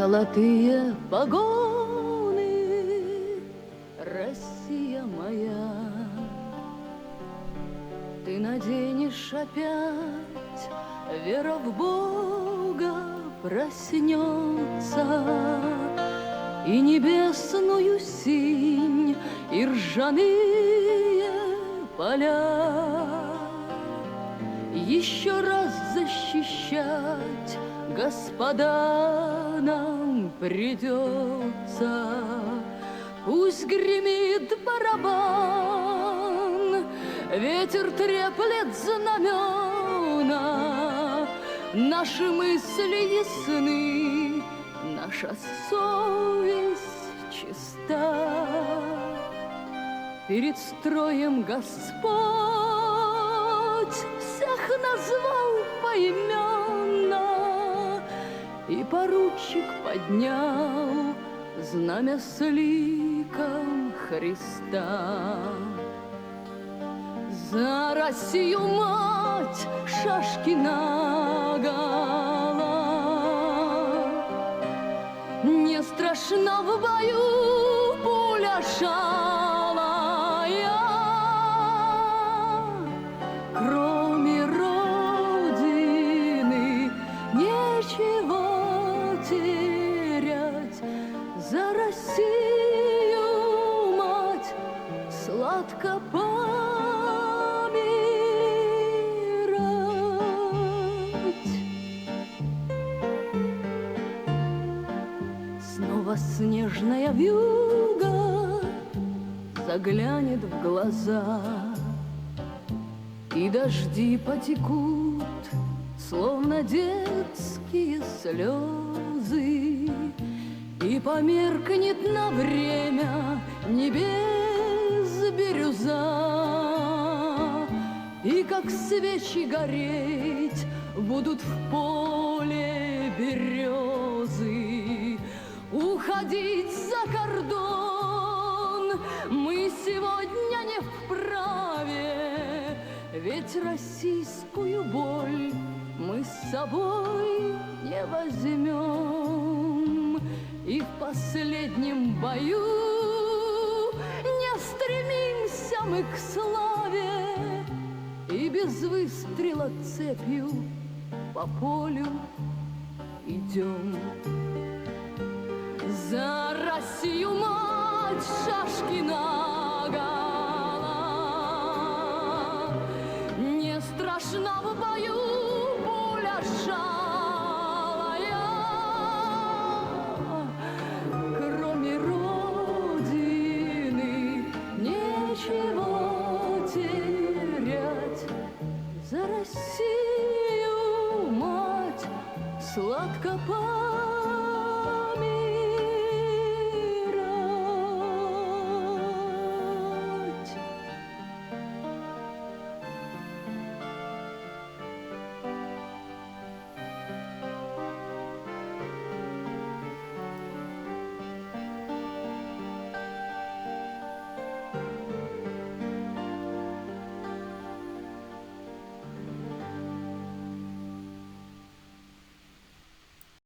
золотые погоны, Россия моя. Ты наденешь опять, вера в Бога проснется, и небесную синь, и ржаные поля. Еще раз защищать, господа, нам придется. Пусть гремит барабан, ветер треплет знамена. Наши мысли ясны, наша совесть чиста. Перед строем Господь всех назвал поименно, и поручик поднял знамя с ликом Христа. За Россию, мать, шашки наголо, не страшна в бою пуля шалая. Кроме Родины нечего терять. За Россию, мать, сладко помирать. Снова снежная вьюга заглянет в глаза, и дожди потекут, словно детские слезы, и померкнет на время небес бирюза, и как свечи гореть будут в поле березы. Уходить за кордон мы сегодня не вправе, ведь российскую боль мы с собой не возьмем. И в последнем бою не стремимся мы к славе, и без выстрела цепью по полю идем. За Россию, мать, шашки наголо, не страшна в бою пуля шалая. Кроме Родины нечего терять. За Россию, мать, сладко помирать.